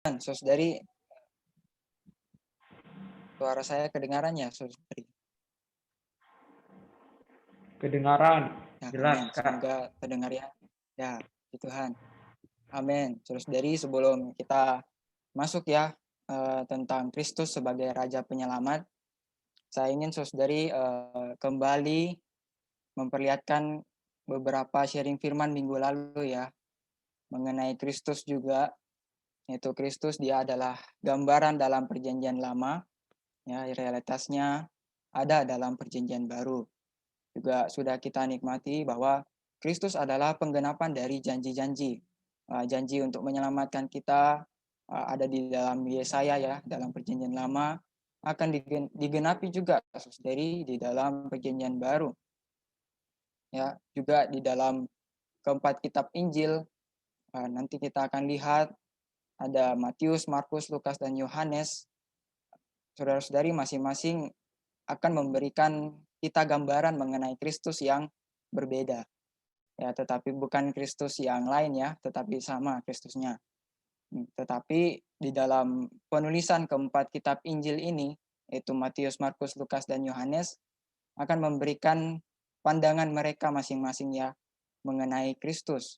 Saudari, suara saya kedengarannya, saudari? Kedengaran, Ya, jelas, amin. Kak. Semoga terdengar ya. Ya, puji Tuhan. Amin. Saudari, sebelum kita masuk ya tentang Kristus sebagai Raja Penyelamat, saya ingin saudari kembali memperlihatkan beberapa sharing firman minggu lalu ya mengenai Kristus juga, yaitu Kristus dia adalah gambaran dalam perjanjian lama, ya realitasnya ada dalam perjanjian baru. Juga sudah kita nikmati bahwa Kristus adalah penggenapan dari janji-janji. Janji untuk menyelamatkan kita ada di dalam Yesaya ya, dalam perjanjian lama, akan digenapi juga dari di dalam perjanjian baru. Ya, juga di dalam keempat kitab Injil, nanti kita akan lihat ada Matius, Markus, Lukas, dan Yohanes. Saudara-saudari masing-masing akan memberikan kita gambaran mengenai Kristus yang berbeda. Ya, tetapi bukan Kristus yang lain ya, tetapi sama Kristusnya. Tetapi di dalam penulisan keempat kitab Injil ini, yaitu Matius, Markus, Lukas, dan Yohanes, akan memberikan pandangan mereka masing-masing ya mengenai Kristus.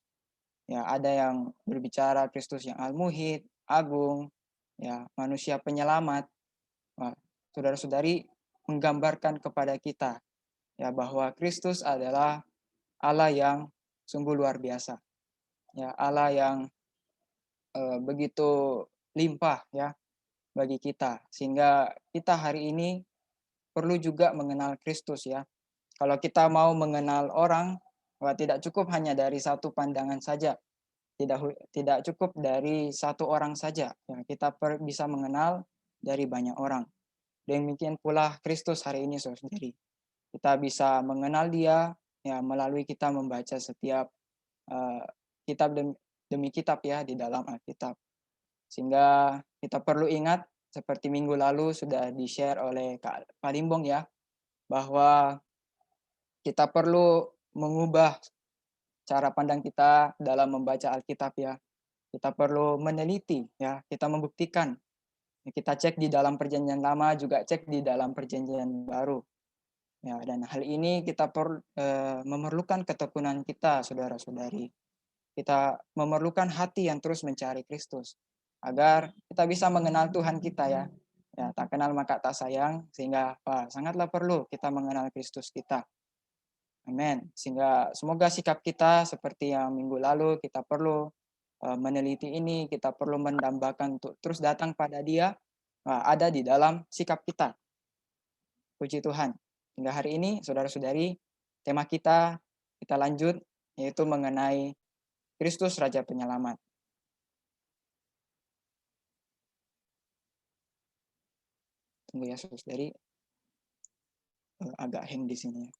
Ya, ada yang berbicara Kristus yang al-muhid, agung, ya, manusia penyelamat. Saudara-saudari menggambarkan kepada kita ya bahwa Kristus adalah Allah yang sungguh luar biasa. Ya, Allah yang begitu limpah ya bagi kita sehingga kita hari ini perlu juga mengenal Kristus ya. Kalau kita mau mengenal orang, tidak cukup hanya dari satu pandangan saja. Tidak cukup dari satu orang saja. Ya, kita bisa mengenal dari banyak orang. Demikian pula Kristus hari ini saudari. Kita bisa mengenal dia ya melalui kita membaca setiap kitab demi kitab ya di dalam Alkitab. Sehingga kita perlu ingat seperti minggu lalu sudah di-share oleh Kak Palimbong ya, bahwa kita perlu mengubah cara pandang kita dalam membaca Alkitab ya. Kita perlu meneliti ya, kita membuktikan. Kita cek di dalam perjanjian lama juga cek di dalam perjanjian baru. Ya, dan hal ini kita memerlukan ketekunan kita, saudara-saudari. Kita memerlukan hati yang terus mencari Kristus agar kita bisa mengenal Tuhan kita ya. Ya, tak kenal maka tak sayang, sehingga sangatlah perlu kita mengenal Kristus kita. Amin. Sehingga semoga sikap kita seperti yang minggu lalu kita perlu meneliti ini, kita perlu mendambakan untuk terus datang pada Dia, ada di dalam sikap kita. Puji Tuhan. Hingga hari ini, saudara-saudari, tema kita lanjut, yaitu mengenai Kristus Raja Penyelamat. Tunggu ya, saudari, agak hang di sini.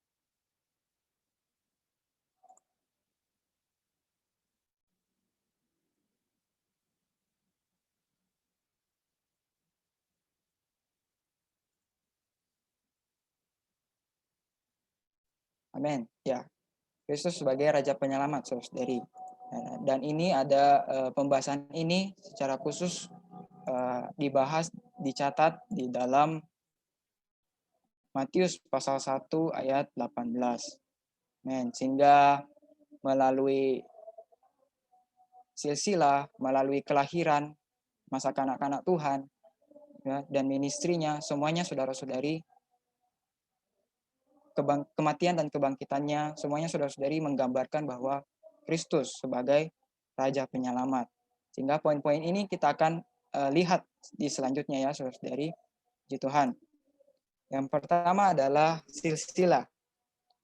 Amin. Ya, Kristus sebagai Raja Penyelamat, saudari. Dan ini ada pembahasan ini secara khusus dibahas, dicatat di dalam Matius pasal 1 ayat 18. Amin. Sehingga melalui silsilah, melalui kelahiran, masa kanak-kanak Tuhan, ya, dan ministrinya, semuanya saudara-saudari, kematian dan kebangkitannya, semuanya saudara-saudari menggambarkan bahwa Kristus sebagai Raja Penyelamat. Sehingga poin-poin ini kita akan lihat di selanjutnya ya saudara-saudari. Puji Tuhan. Yang pertama adalah silsilah.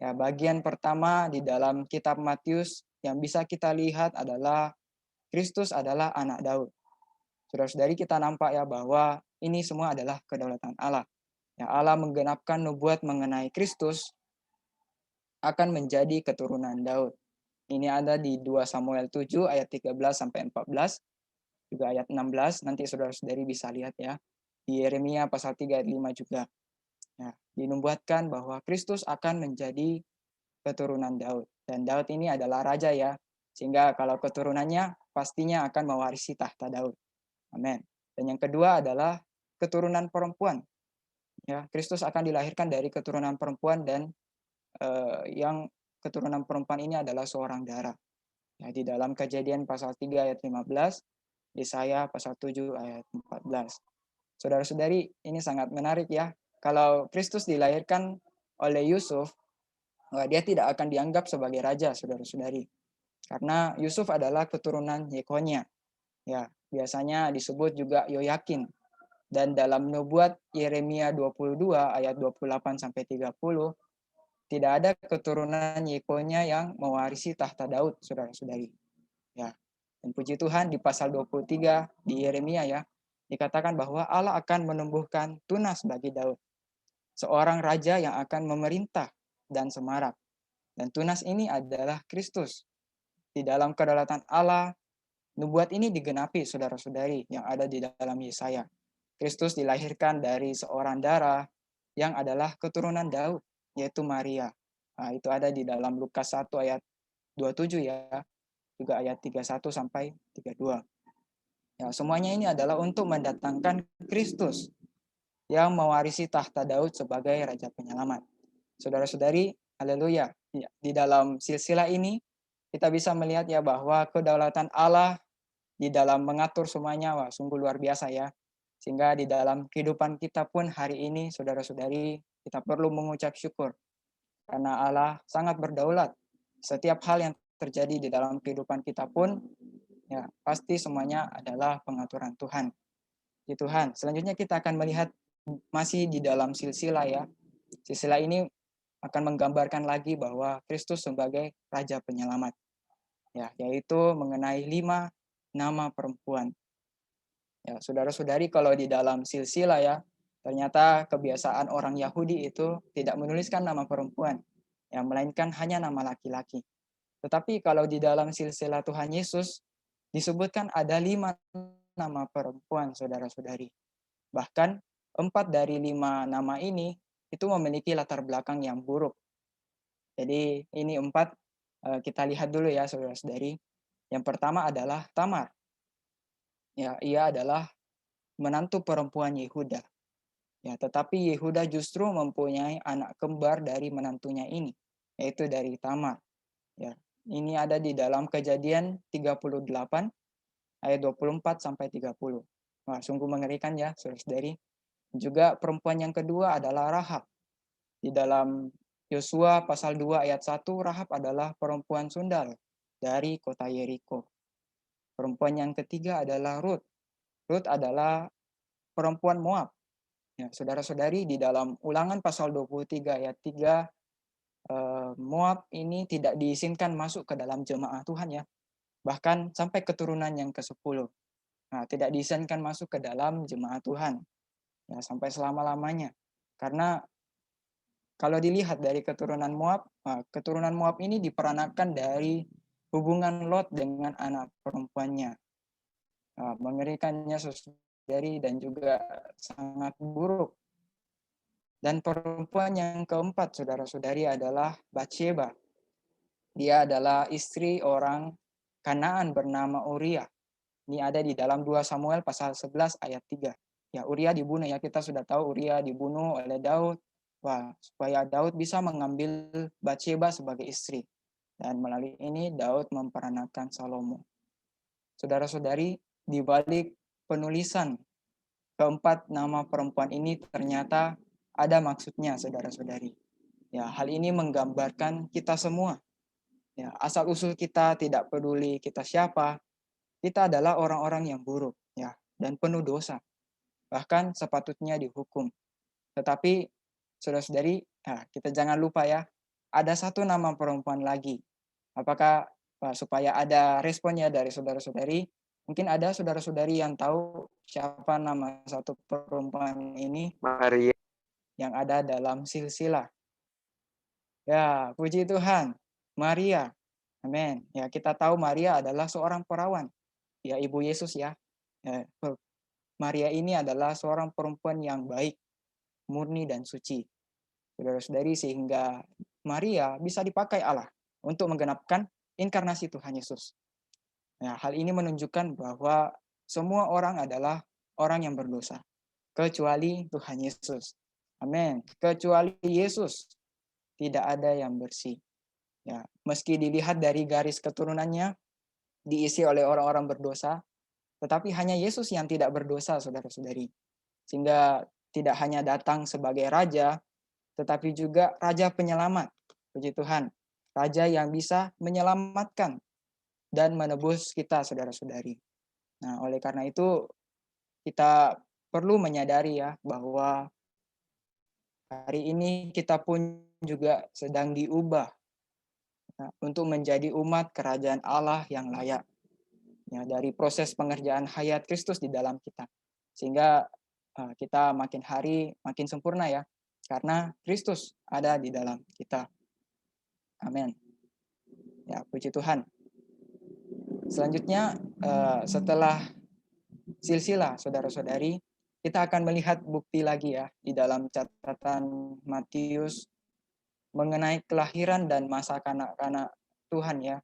Ya, bagian pertama di dalam kitab Matius yang bisa kita lihat adalah Kristus adalah anak Daud. Saudara-saudari, kita nampak ya bahwa ini semua adalah kedaulatan Allah. Ya, Allah menggenapkan nubuat mengenai Kristus akan menjadi keturunan Daud. Ini ada di 2 Samuel 7 ayat 13 sampai 14, juga ayat 16, nanti saudara-saudari bisa lihat ya. Di Yeremia pasal 3 ayat 5 juga. Ya, dinubuatkan bahwa Kristus akan menjadi keturunan Daud. Dan Daud ini adalah raja ya. Sehingga kalau keturunannya pastinya akan mewarisi tahta Daud. Amin. Dan yang kedua adalah keturunan perempuan. Ya, Kristus akan dilahirkan dari keturunan perempuan dan yang keturunan perempuan ini adalah seorang darah. Ya, di dalam Kejadian pasal 3 ayat 15, Yesaya pasal 7 ayat 14. Saudara-saudari, ini sangat menarik ya. Kalau Kristus dilahirkan oleh Yusuf, dia tidak akan dianggap sebagai raja, saudara-saudari. Karena Yusuf adalah keturunan Yekonia. Ya, biasanya disebut juga Yoyakin. Dan dalam nubuat Yeremia 22 ayat 28 sampai 30, tidak ada keturunan Yekonia yang mewarisi tahta Daud, saudara-saudari. Ya. Dan puji Tuhan di pasal 23 di Yeremia ya, dikatakan bahwa Allah akan menumbuhkan tunas bagi Daud, seorang raja yang akan memerintah dan semarak. Dan tunas ini adalah Kristus. Di dalam kedaulatan Allah, nubuat ini digenapi, saudara-saudari, yang ada di dalam Yesaya. Kristus dilahirkan dari seorang darah yang adalah keturunan Daud, yaitu Maria. Nah, itu ada di dalam Lukas 1 ayat 27 ya, juga ayat 31 sampai 32. Ya, semuanya ini adalah untuk mendatangkan Kristus yang mewarisi tahta Daud sebagai raja penyelamat. Saudara-saudari, haleluya. Ya, di dalam silsilah ini kita bisa melihat ya bahwa kedaulatan Allah di dalam mengatur semuanya, wah sungguh luar biasa ya. Sehingga di dalam kehidupan kita pun hari ini, saudara-saudari, kita perlu mengucap syukur. Karena Allah sangat berdaulat. Setiap hal yang terjadi di dalam kehidupan kita pun, ya pasti semuanya adalah pengaturan Tuhan. Di Tuhan. Selanjutnya kita akan melihat masih di dalam silsilah ya. Silsilah ini akan menggambarkan lagi bahwa Kristus sebagai Raja Penyelamat. Ya, yaitu mengenai 5 nama perempuan. Ya, saudara-saudari, kalau di dalam silsilah ya, ternyata kebiasaan orang Yahudi itu tidak menuliskan nama perempuan, ya, melainkan hanya nama laki-laki. Tetapi kalau di dalam silsilah Tuhan Yesus, disebutkan ada 5 nama perempuan, saudara-saudari. Bahkan 4 dari 5 nama ini itu memiliki latar belakang yang buruk. Jadi ini 4, kita lihat dulu ya, saudara-saudari. Yang pertama adalah Tamar. Ya, ia adalah menantu perempuan Yehuda. Ya, tetapi Yehuda justru mempunyai anak kembar dari menantunya ini, yaitu dari Tamar. Ya, ini ada di dalam Kejadian 38 ayat 24 sampai 30. Wah, sungguh mengerikan ya, saudara-saudari. Juga perempuan yang kedua adalah Rahab. Di dalam Yosua pasal 2 ayat 1, Rahab adalah perempuan sundal dari kota Yeriko. Perempuan yang ketiga adalah Rut. Rut adalah perempuan Moab. Ya, saudara-saudari, di dalam Ulangan pasal 23 ayat 3, Moab ini tidak diizinkan masuk ke dalam jemaah Tuhan ya. Bahkan sampai keturunan yang ke-10. Nah, tidak diizinkan masuk ke dalam jemaah Tuhan. Ya, sampai selama-lamanya. Karena kalau dilihat dari keturunan Moab ini diperanakan dari hubungan Lot dengan anak perempuannya. Mengerikannya saudari dan juga sangat buruk. Dan perempuan yang keempat, saudara-saudari, adalah Batsheba. Dia adalah istri orang Kanaan bernama Uria. Ini ada di dalam 2 Samuel pasal 11 ayat 3. Ya, Uria dibunuh ya, kita sudah tahu Uria dibunuh oleh Daud. Wah, supaya Daud bisa mengambil Batsheba sebagai istri. Dan melalui ini Daud memperanakan Salomo. Saudara-saudari, di balik penulisan keempat nama perempuan ini ternyata ada maksudnya, saudara-saudari. Ya, hal ini menggambarkan kita semua. Ya, asal usul kita tidak peduli kita siapa, kita adalah orang-orang yang buruk, ya, dan penuh dosa. Bahkan sepatutnya dihukum. Tetapi saudara-saudari, nah, kita jangan lupa ya, ada satu nama perempuan lagi. Apakah supaya ada responnya dari saudara-saudari, mungkin ada saudara-saudari yang tahu siapa nama satu perempuan ini Maria. yang ada dalam silsilah. Ya, puji Tuhan. Maria. Amin. Ya, kita tahu Maria adalah seorang perawan. Ya, Ibu Yesus ya. Ya, Maria ini adalah seorang perempuan yang baik, murni dan suci. Saudara-saudari, sehingga Maria bisa dipakai Allah untuk menggenapkan inkarnasi Tuhan Yesus. Nah, hal ini menunjukkan bahwa semua orang adalah orang yang berdosa, kecuali Tuhan Yesus. Amin. Kecuali Yesus, tidak ada yang bersih. Ya, meski dilihat dari garis keturunannya diisi oleh orang-orang berdosa, tetapi hanya Yesus yang tidak berdosa, saudara-saudari. Sehingga tidak hanya datang sebagai raja, tetapi juga raja penyelamat. Puji Tuhan. Raja yang bisa menyelamatkan dan menebus kita, saudara-saudari. Nah, oleh karena itu kita perlu menyadari ya bahwa hari ini kita pun juga sedang diubah untuk menjadi umat kerajaan Allah yang layak. Ya, dari proses pengerjaan hayat Kristus di dalam kita. Sehingga kita makin hari makin sempurna ya. Karena Kristus ada di dalam kita. Amin. Ya, puji Tuhan. Selanjutnya setelah silsilah saudara-saudari, kita akan melihat bukti lagi ya di dalam catatan Matius mengenai kelahiran dan masa kanak-kanak Tuhan ya,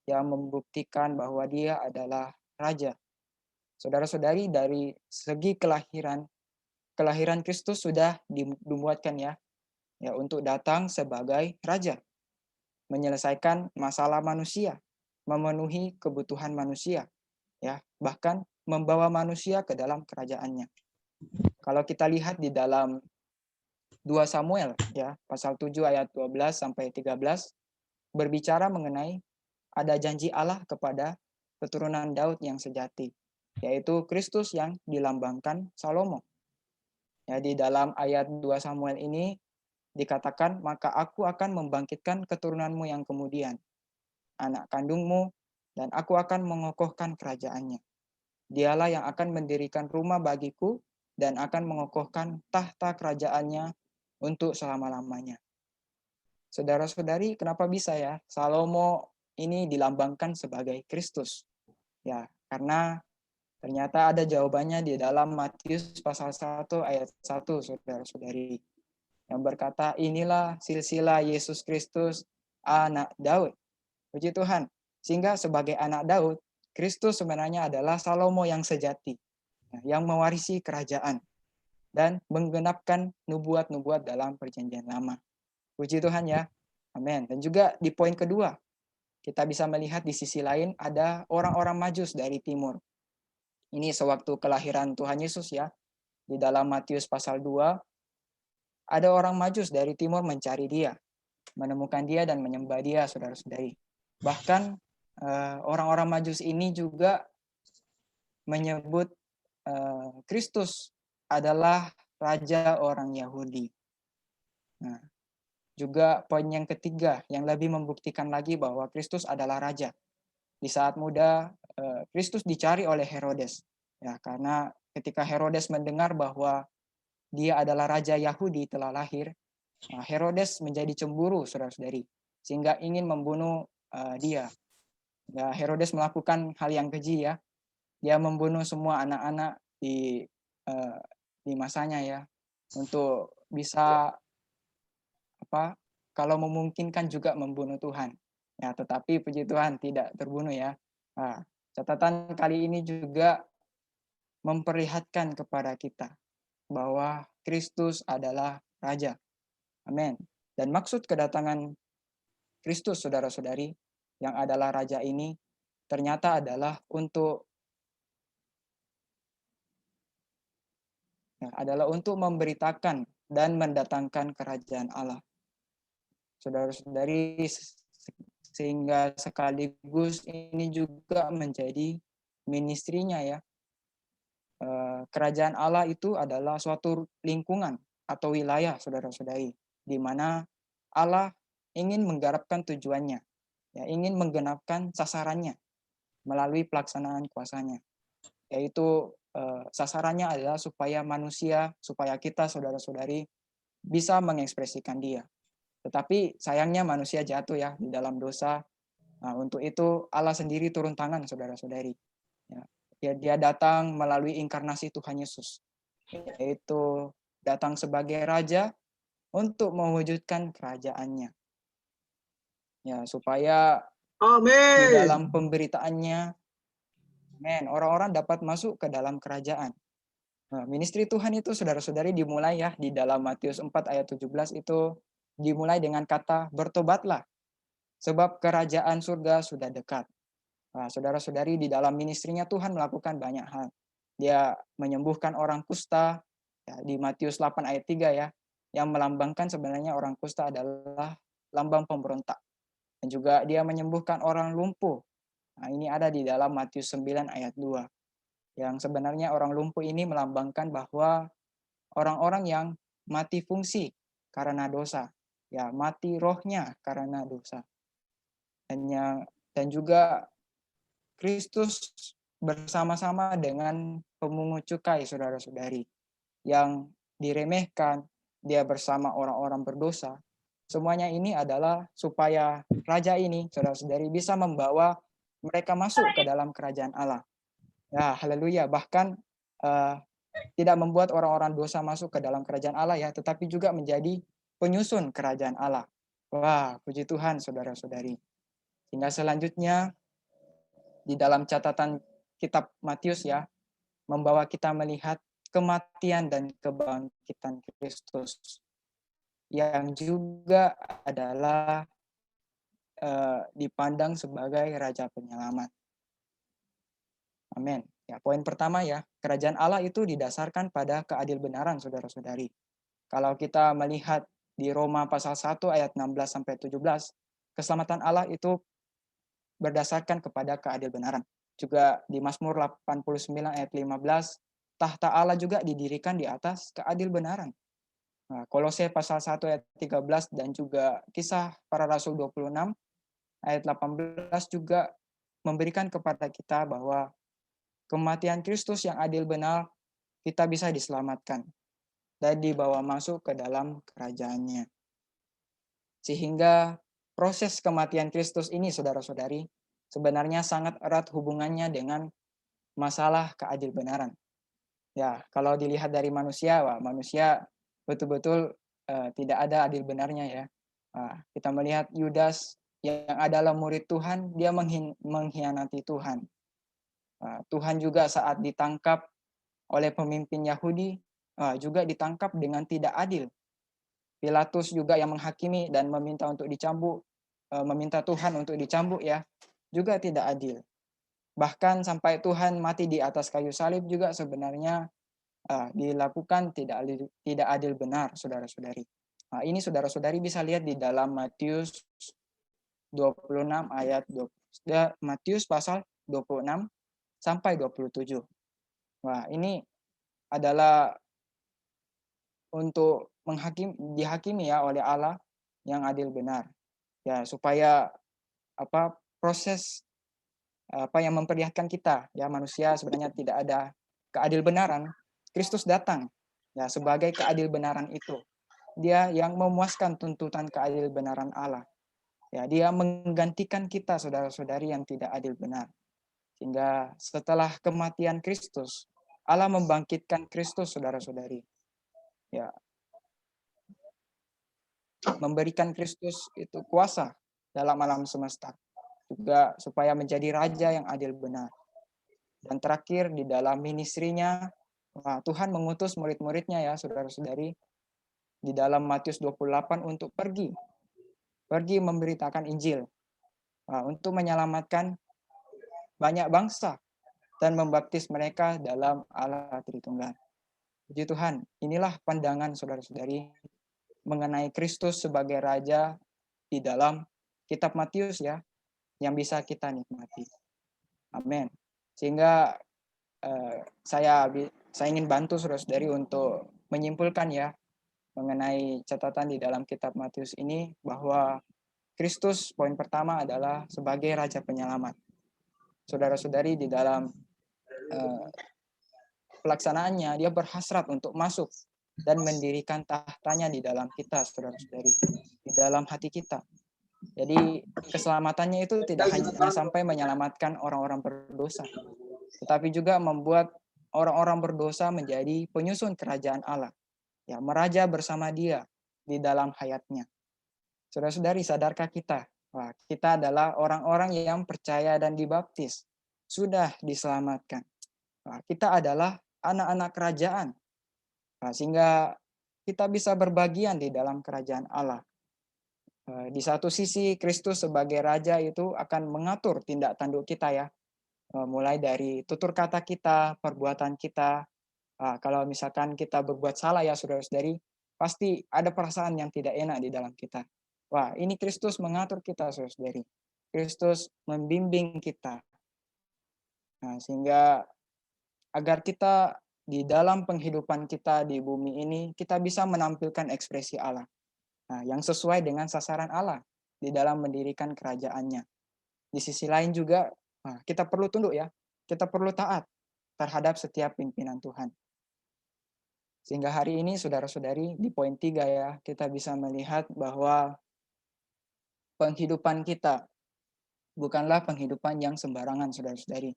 yang membuktikan bahwa dia adalah raja. Saudara-saudari, dari segi kelahiran Kristus sudah dibuatkan ya untuk datang sebagai raja, menyelesaikan masalah manusia, memenuhi kebutuhan manusia ya, bahkan membawa manusia ke dalam kerajaannya. Kalau kita lihat di dalam 2 Samuel ya, pasal 7 ayat 12 sampai 13 berbicara mengenai ada janji Allah kepada keturunan Daud yang sejati, yaitu Kristus yang dilambangkan Salomo. Ya, di dalam ayat 2 Samuel ini dikatakan, maka aku akan membangkitkan keturunanmu yang kemudian, anak kandungmu, dan aku akan mengokohkan kerajaannya. Dialah yang akan mendirikan rumah bagiku dan akan mengokohkan tahta kerajaannya untuk selama-lamanya. Saudara-saudari, kenapa bisa ya Salomo ini dilambangkan sebagai Kristus? Ya, karena ternyata ada jawabannya di dalam Matius pasal 1 ayat 1, saudara-saudari. Yang berkata, inilah silsilah Yesus Kristus, anak Daud. Puji Tuhan. Sehingga sebagai anak Daud, Kristus sebenarnya adalah Salomo yang sejati, yang mewarisi kerajaan dan menggenapkan nubuat-nubuat dalam perjanjian lama. Puji Tuhan ya. Amin. Dan juga di poin kedua, kita bisa melihat di sisi lain ada orang-orang Majus dari timur. Ini sewaktu kelahiran Tuhan Yesus ya. Di dalam Matius pasal 2, ada orang Majus dari timur mencari dia, menemukan dia dan menyembah dia, saudara-saudari. Bahkan orang-orang Majus ini juga menyebut Kristus adalah raja orang Yahudi. Nah, juga poin yang ketiga yang lebih membuktikan lagi bahwa Kristus adalah raja. Di saat muda Kristus dicari oleh Herodes. Ya, karena ketika Herodes mendengar bahwa dia adalah raja Yahudi telah lahir, Herodes menjadi cemburu, saudara-saudari, sehingga ingin membunuh dia. Ya, Herodes melakukan hal yang keji ya. Dia membunuh semua anak-anak di masanya ya, untuk bisa kalau memungkinkan juga membunuh Tuhan. Ya, tetapi puji Tuhan tidak terbunuh ya. Nah, catatan kali ini juga memperlihatkan kepada kita bahwa Kristus adalah Raja. Amin. Dan maksud kedatangan Kristus, saudara-saudari, yang adalah Raja ini, ternyata adalah untuk memberitakan dan mendatangkan kerajaan Allah. Saudara-saudari, sehingga sekaligus ini juga menjadi ministrinya ya. Kerajaan Allah itu adalah suatu lingkungan atau wilayah, saudara-saudari, di mana Allah ingin menggarapkan tujuannya, ya, ingin menggenapkan sasarannya melalui pelaksanaan kuasanya, yaitu sasarannya adalah supaya kita, saudara-saudari, bisa mengekspresikan Dia. Tetapi sayangnya manusia jatuh ya di dalam dosa. Nah, untuk itu Allah sendiri turun tangan, saudara-saudari. Ya, dia datang melalui inkarnasi Tuhan Yesus, yaitu datang sebagai Raja untuk mewujudkan kerajaannya. Ya, supaya di Amin. dalam pemberitaannya Amin. Orang-orang dapat masuk ke dalam kerajaan. Nah, ministry Tuhan itu saudara-saudari dimulai ya di dalam Matius 4 ayat 17 itu dimulai dengan kata bertobatlah sebab kerajaan surga sudah dekat. Nah, saudara-saudari di dalam ministrinya Tuhan melakukan banyak hal. Dia menyembuhkan orang kusta ya, di Matius 8 ayat 3 ya, yang melambangkan sebenarnya orang kusta adalah lambang pemberontak. Dan juga dia menyembuhkan orang lumpuh. Nah, ini ada di dalam Matius 9 ayat 2. Yang sebenarnya orang lumpuh ini melambangkan bahwa orang-orang yang mati fungsi karena dosa. Ya, mati rohnya karena dosa. Dan juga Kristus bersama-sama dengan pemungut cukai, saudara-saudari, yang diremehkan, dia bersama orang-orang berdosa. Semuanya ini adalah supaya raja ini, saudara-saudari, bisa membawa mereka masuk ke dalam kerajaan Allah. Ya, haleluya. Bahkan uh, tidak membuat orang-orang dosa masuk ke dalam kerajaan Allah ya, tetapi juga menjadi penyusun kerajaan Allah. Wah, puji Tuhan, saudara-saudari. Hingga selanjutnya di dalam catatan kitab Matius ya, membawa kita melihat kematian dan kebangkitan Kristus yang juga adalah dipandang sebagai Raja Penyelamat. Amin. Ya, poin pertama ya, kerajaan Allah itu didasarkan pada keadilbenaran, saudara-saudari. Kalau kita melihat di Roma pasal 1 ayat 16 sampai 17, keselamatan Allah itu berdasarkan kepada keadilbenaran. Juga di Mazmur 89 ayat 15, tahta Allah juga didirikan di atas keadilbenaran. Nah, Kolose pasal 1 ayat 13 dan juga Kisah Para Rasul 26 ayat 18 juga memberikan kepada kita bahwa kematian Kristus yang adil benar, kita bisa diselamatkan dan dibawa masuk ke dalam kerajaannya. Sehingga proses kematian Kristus ini, saudara-saudari, sebenarnya sangat erat hubungannya dengan masalah keadilbenaran. Ya, kalau dilihat dari manusia, wah, manusia betul-betul tidak ada adil benarnya ya. Kita melihat Yudas yang adalah murid Tuhan, dia mengkhianati Tuhan. Tuhan juga saat ditangkap oleh pemimpin Yahudi, juga ditangkap dengan tidak adil. Pilatus juga yang menghakimi dan meminta untuk dicambuk, meminta Tuhan untuk dicambuk ya, juga tidak adil. Bahkan sampai Tuhan mati di atas kayu salib juga sebenarnya dilakukan tidak adil benar, saudara-saudari. Ini saudara-saudari bisa lihat di dalam Matius 26 ayat 20. Matius pasal 26 sampai 27. Wah, ini adalah untuk dihakimi ya oleh Allah yang adil benar. Ya, supaya proses yang memperlihatkan kita ya manusia sebenarnya tidak ada keadil benaran. Kristus datang ya sebagai keadil benaran itu. Dia yang memuaskan tuntutan keadil benaran Allah. Ya, dia menggantikan kita saudara-saudari yang tidak adil benar. Sehingga setelah kematian Kristus, Allah membangkitkan Kristus saudara-saudari. Ya, memberikan Kristus itu kuasa dalam alam semesta. Juga supaya menjadi raja yang adil benar. Dan terakhir di dalam ministrinya, Tuhan mengutus murid-muridnya ya saudara-saudari di dalam Matius 28 untuk pergi memberitakan Injil untuk menyelamatkan banyak bangsa dan membaptis mereka dalam Allah Tritunggal. Puji Tuhan, inilah pandangan saudara-saudari mengenai Kristus sebagai Raja di dalam kitab Matius ya, yang bisa kita nikmati. Amin. Sehingga saya ingin bantu saudara-saudari untuk menyimpulkan ya mengenai catatan di dalam kitab Matius ini bahwa Kristus poin pertama adalah sebagai Raja Penyelamat. Saudara-saudari di dalam pelaksanaannya dia berhasrat untuk masuk dan mendirikan tahtanya di dalam kita, saudara-saudari, di dalam hati kita. Jadi keselamatannya itu tidak hanya sampai menyelamatkan orang-orang berdosa, tetapi juga membuat orang-orang berdosa menjadi penyusun kerajaan Allah. Ya, meraja bersama dia di dalam hayatnya. Saudara-saudari, sadarkah kita? Wah, kita adalah orang-orang yang percaya dan dibaptis sudah diselamatkan. Kita adalah anak-anak kerajaan. Sehingga kita bisa berbagian di dalam kerajaan Allah. Di satu sisi Kristus sebagai raja itu akan mengatur tindak tanduk kita ya. Mulai dari tutur kata kita, perbuatan kita. Kalau misalkan kita berbuat salah ya saudara-saudari, pasti ada perasaan yang tidak enak di dalam kita. Wah, ini Kristus mengatur kita saudara-saudari. Kristus membimbing kita. Sehingga agar kita di dalam penghidupan kita di bumi ini, kita bisa menampilkan ekspresi Allah. Yang sesuai dengan sasaran Allah di dalam mendirikan kerajaannya. Di sisi lain juga, kita perlu tunduk ya, kita perlu taat terhadap setiap pimpinan Tuhan. Sehingga hari ini saudara-saudari di poin 3 ya, kita bisa melihat bahwa penghidupan kita bukanlah penghidupan yang sembarangan saudara-saudari.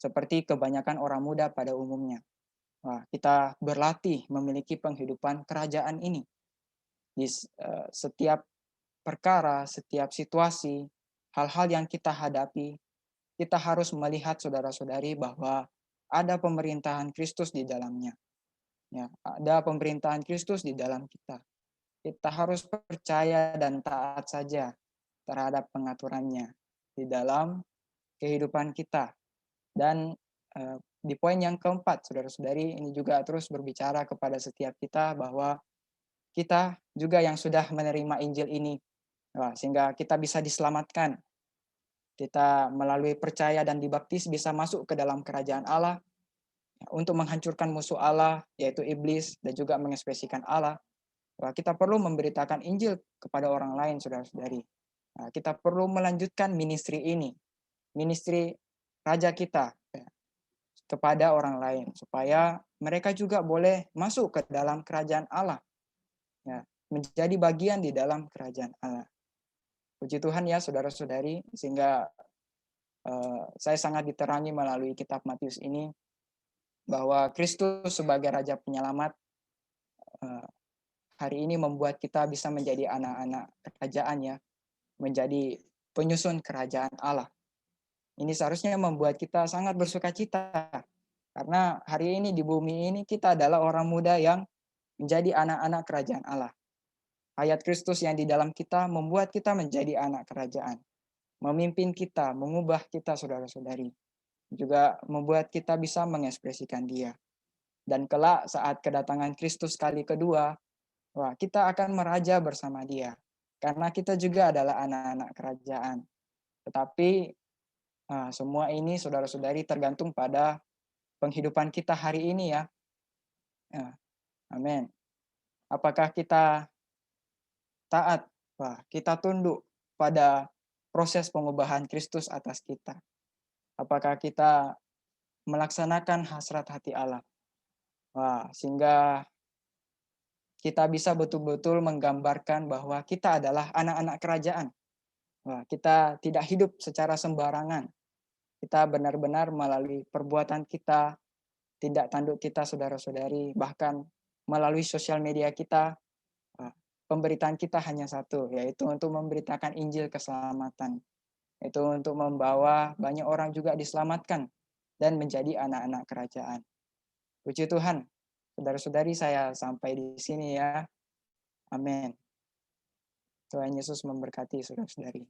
Seperti kebanyakan orang muda pada umumnya. Kita berlatih memiliki penghidupan kerajaan ini. Di setiap perkara, setiap situasi, hal-hal yang kita hadapi, kita harus melihat saudara-saudari bahwa ada pemerintahan Kristus di dalamnya. Ya, ada pemerintahan Kristus di dalam kita. Kita harus percaya dan taat saja terhadap pengaturannya di dalam kehidupan kita. Dan di poin yang keempat, saudara-saudari, ini juga terus berbicara kepada setiap kita bahwa kita juga yang sudah menerima Injil ini, sehingga kita bisa diselamatkan. Kita melalui percaya dan dibaptis bisa masuk ke dalam kerajaan Allah untuk menghancurkan musuh Allah, yaitu iblis, dan juga mengekspresikan Allah. Kita perlu memberitakan Injil kepada orang lain, saudara-saudari. Kita perlu melanjutkan ministry ini, ministry raja kita, kepada orang lain, supaya mereka juga boleh masuk ke dalam kerajaan Allah, ya, menjadi bagian di dalam kerajaan Allah. Puji Tuhan ya saudara-saudari, sehingga saya sangat diterangi melalui kitab Matius ini, bahwa Kristus sebagai Raja Penyelamat hari ini membuat kita bisa menjadi anak-anak kerajaan ya, menjadi penyusun kerajaan Allah. Ini seharusnya membuat kita sangat bersuka cita, karena hari ini di bumi ini kita adalah orang muda yang menjadi anak-anak kerajaan Allah. Hayat Kristus yang di dalam kita membuat kita menjadi anak kerajaan. Memimpin kita, mengubah kita saudara-saudari. Juga membuat kita bisa mengekspresikan Dia. Dan kelak saat kedatangan Kristus kali kedua, kita akan meraja bersama Dia. Karena kita juga adalah anak-anak kerajaan. Tetapi semua ini saudara-saudari tergantung pada penghidupan kita hari ini ya. Amin. Apakah kita taat? Kita tunduk pada proses pengubahan Kristus atas kita. Apakah kita melaksanakan hasrat hati Allah? Sehingga kita bisa betul-betul menggambarkan bahwa kita adalah anak-anak kerajaan. Kita tidak hidup secara sembarangan. Kita benar-benar melalui perbuatan kita, tindak tanduk kita saudara-saudari, bahkan melalui sosial media kita, pemberitaan kita hanya satu, yaitu untuk memberitakan Injil keselamatan. Itu untuk membawa banyak orang juga diselamatkan dan menjadi anak-anak kerajaan. Puji Tuhan, saudara-saudari, saya sampai di sini ya. Amin. Tuhan Yesus memberkati saudara-saudari.